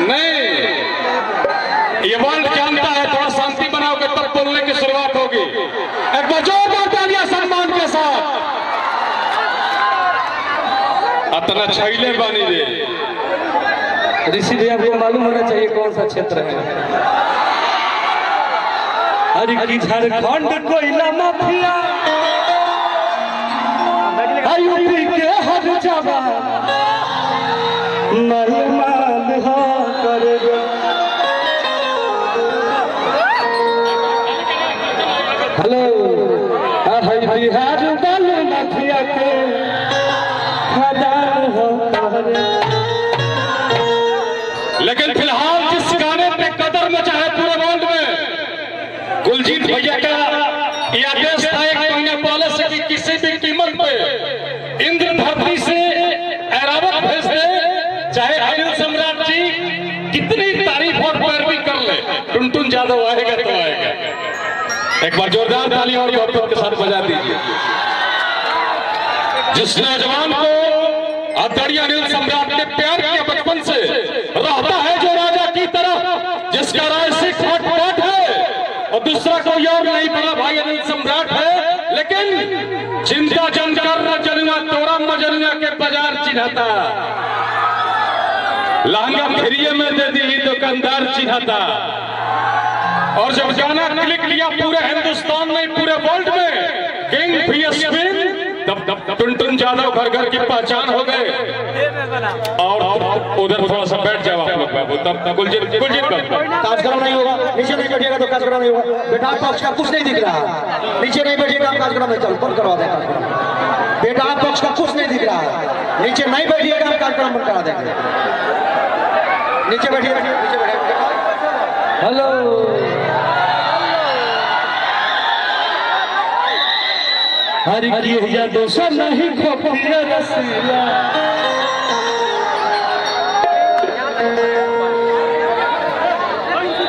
नहीं, ये वर्ल्ड जानता है थोड़ा शांति बनाओगे तब बोलने की शुरुआत होगी। एक बार जोरदार तालियां सम्मान के साथ। इतना छैले बनी दे ऋषि भैया को मालूम होना चाहिए कौन सा क्षेत्र है। अरे की झारखंड कोयला माफिया यूपी के हर जगह माल हो करेगा। हेलो भाई बिहार वाले माफिया के खदान हो करेगा। लेकिन फिलहाल जिस गाने पे कदर मचा है पूरे वर्ल्ड में, कुलजीत भैया का यह आदेश था 1 महीने पहले से कि किसी भी कीमत पे इंद्र धरती से ऐरावत भेज दे, चाहे अनिल सम्राट जी कितनी तारीफ और पैरवी कर ले, टुनटुन यादव आएगा तो आएगा। एक बार जोरदार ताली और मोहब्बत के साथ बजा दीजिए। जिस नौजवान को आदरणीय अनिल सम्राट ने प्यार किया बचपन से, रहता है जो राजा की तरह, जिसका राय सिख फट है और दूसरा कोई और नहीं, बड़ा भाई अनिल सम्राट है। लेकिन चिंता जन कर जनुआ तोरा मजनुआ के बाजार चिन्हता, लहंगा फ्रिये में दे दी दुकानदार चिन्हता। और जब गाना क्लिक किया पूरे हिंदुस्तान में पूरे वर्ल्ड में किंग फियस्पिन, तब टुनटुन यादव घर घर की पहचान हो गए। और उधर थोड़ा सा बैठ जाओ आप लोग बाबू, तब कुलजीत कार्यक्रम नहीं होगा। नीचे नहीं बैठिएगा तो कार्यक्रम नहीं होगा। बेटा पक्ष का कुछ नहीं दिख रहा, नीचे नहीं बैठिएगा कार्यक्रम नहीं, चलो बंद करवा दें कार्यक्रम। बेटा पक्ष का कुछ नहीं दिख रहा है, नीचे नहीं बैठिएगा हम कार्यक्रम बंद करा देंगे। नीचे बैठिए, नीचे बैठिए। हेलो हरि की या दोषा नहीं खोपिया रसीला।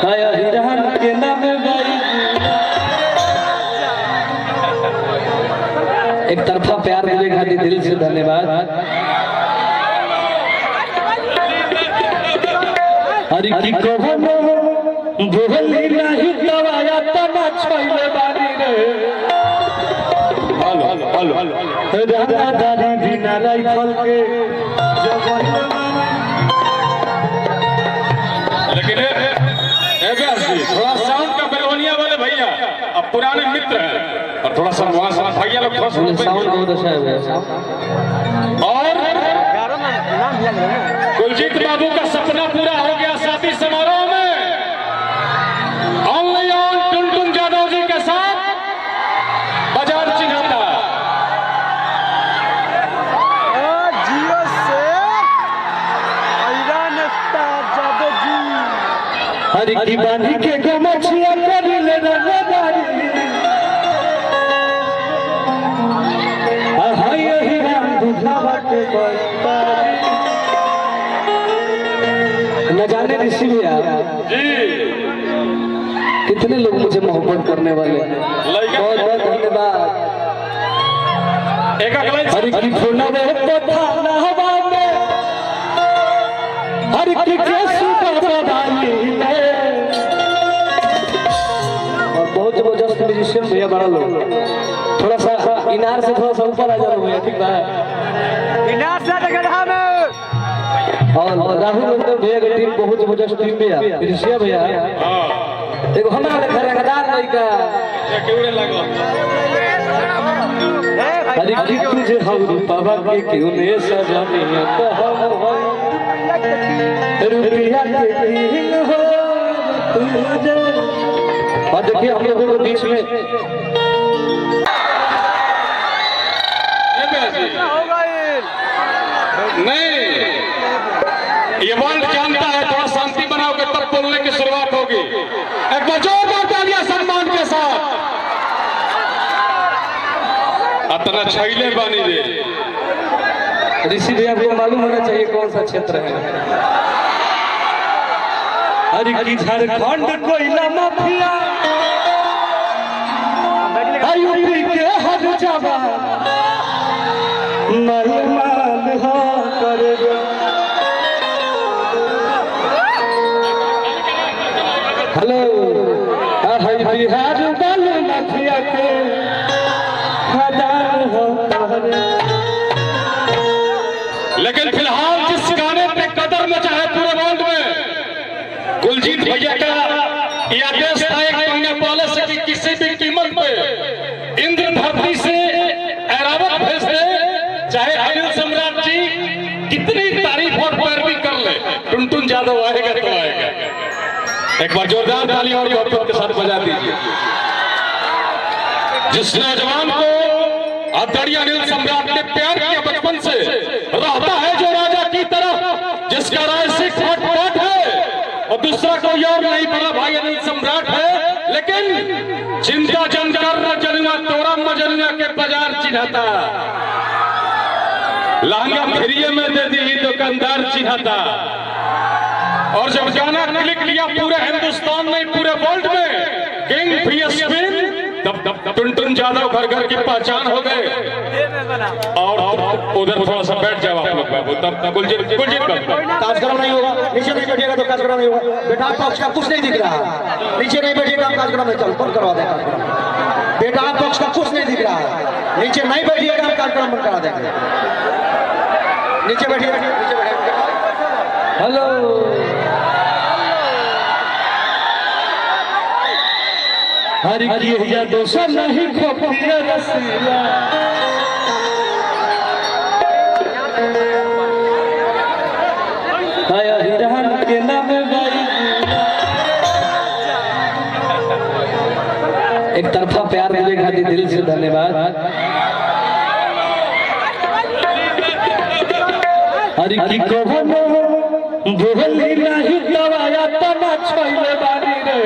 आया हिरहन के नाम गाई एक तरफा प्यार दिले खातिर दिल से धन्यवाद। हरि की कहो बोली नहीं दवाया तना छोइले बारी रे। राधा दारी बिना राइफल के जवान। लेकिन थोड़ा साउंड का बेलवनिया वाले भैया अब पुराने मित्र हैं और थोड़ा सा वहां से भैया लोग थोड़ा साउंड बहुत अच्छा है। और कुलजीत बाबू का सपना पूरा हो गया शादी समारोह में, ओनली ऑन टुनटुन यादव जी के साथ बाजार चिन्हता। हरि की बांधी के गमछिया करिले रंगदारी। हाय ही राम दुधावा के बरतारी। न जाने ऋषि भैया जी कितने लोग मुझे मोहब्बत करने वाले हैं, बहुत बहुत धन्यवाद। एक अगला हरि की फूला में तो थाना हवा में, हरि की केसु का बदाली में। और बहुत जबरदस्त म्यूजिशियन भैया बड़ा लोग, थोड़ा सा इनार से थोड़ा सा ऊपर आ जाओ भैया, ठीक है? इनार से गड्ढा में। और राहुल नंदन भैया की टीम बहुत जबरदस्त टीम भैया, ऋषिया भैया देखो हमारा लेखा रंगदार लड़का। अरे कि तुझे हम रूपवा के क्यों ने सजाने तो हम रुपया के कीन हो तुझे। और देखिए हम लोगों के बीच में नहीं, ये वर्ल्ड जानता है थोड़ा शांति बनाओगे तब बोलने की शुरुआत होगी। एक बार जोरदार तालियां सम्मान के साथ। इतना छैले बनी दे ऋषि भैया को मालूम होना चाहिए कौन सा क्षेत्र है। अरे की झारखंड कोयला माफिया यूपी के हर जगह माल हो करेगा। हेलो हाय बिहार वाले मथिया के हजार हो तोहरे। लेकिन फिलहाल जिस गाने पे कदर मचा है पूरे वर्ल्ड में, कुलजीत भैया का यह आदेश था एक महीने पहले से कि किसी भी कीमत पे इंद्र धरती से ऐरावत भेज दे, चाहे अनिल सम्राट जी कितनी तारीफ और पैरवी कर ले, टुनटुन यादव आएगा तो आएगा। एक बार जोरदार ताली और गौरव के साथ बजा दीजिए। जिस नौजवान को आदरणीय अनिल सम्राट ने प्यार किया बचपन से, रहता है जो राजा की तरह, जिसका राजसिक फटफट है और दूसरा कोई और नहीं बड़ा भाई अनिल सम्राट है। लेकिन चिंता जन कर जनुआ तोरा मजनुआ के बाजार चिन्हता, लहंगा फिरिए में दे दी दुकानदार चिन्हता। और जब गाना क्लिक किया पूरे हिंदुस्तान में पूरे वर्ल्ड में किंग फियस्पिन, तब टुनटुन यादव घर घर की पहचान हो गए। और उधर थोड़ा सा बैठ जाओ आप लोग बाबू, तब कुलजीत कार्यक्रम नहीं होगा, नीचे नहीं बैठिएगा तो कार्यक्रम नहीं होगा। बेटा पक्ष का कुछ नहीं दिख रहा, नीचे नहीं बैठिएगा कार्यक्रम में चल बंद करवा देगा कार्यक्रम। बेटा पक्ष का कुछ नहीं दिख रहा, नीचे नहीं बैठिएगा कार्यक्रम बंद करा देंगे। नीचे बैठिए, नीचे बैठिए। हेलो हर की दोषा नहीं खोपिया रसीला, हाय हिरहन के नाम बाई। एक तरफा प्यार मिले खातिर दिल से धन्यवाद। हर की कहो बोली नहीं दवाया तना छोइले बारी रे।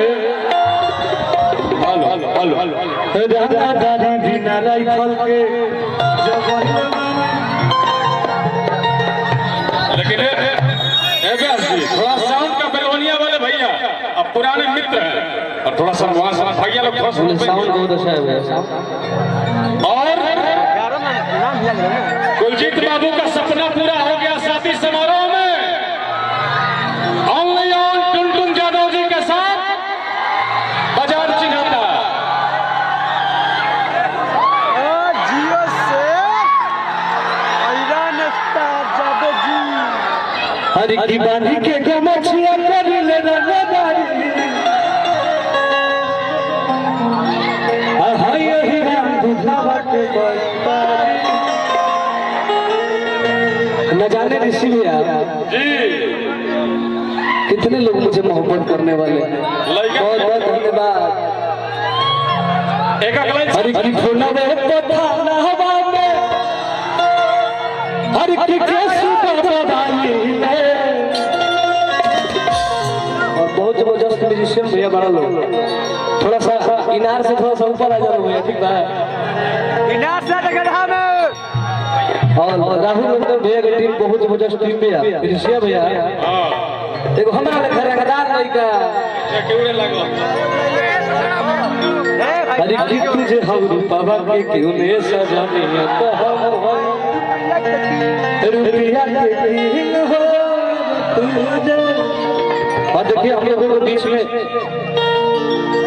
राधा दारी बिना राइफल के लेकिन थोड़ा साउंड का बेलवनिया वाले भैया अब पुराने मित्र हैं और थोड़ा सा वहां से भैया लोग थोड़ा साउंड बहुत अच्छा है। और कुलजीत बाबू का सपना पूरा हो गया शादी समारोह में, ओनली ऑन टुनटुन यादव जी के साथ बाजार चिन्हता। हरी की बांधी के गमछिया कर ले रंगदारी, हाय हिराम दुधावा के बलबारी। न जाने ऋषि भैया जी कितने लोग मुझे मोहब्बत करने वाले हैं, बहुत बहुत धन्यवाद। एक अगला हरी की फोना में पता ना हवा में, हरी की कैसी बर्बादी में। और बहुत जबरदस्त म्यूजिशियन भैया बड़ा लोग, थोड़ा सा इनार से थोड़ा सा ऊपर आ जाओ भैया, ठीक है इनार से जगह में। और राहुल नंदन भैया की टीम बहुत जबरदस्त टीम भैया, ऋषिया भैया देखो हमारे घर रंगदार लड़का केवड़े लगो। अरे कि तुझे हम रूपा के क्यों ने सजाने तो हम रुपया के दिन हो तुझे। और देखिए हम लोगों के बीच में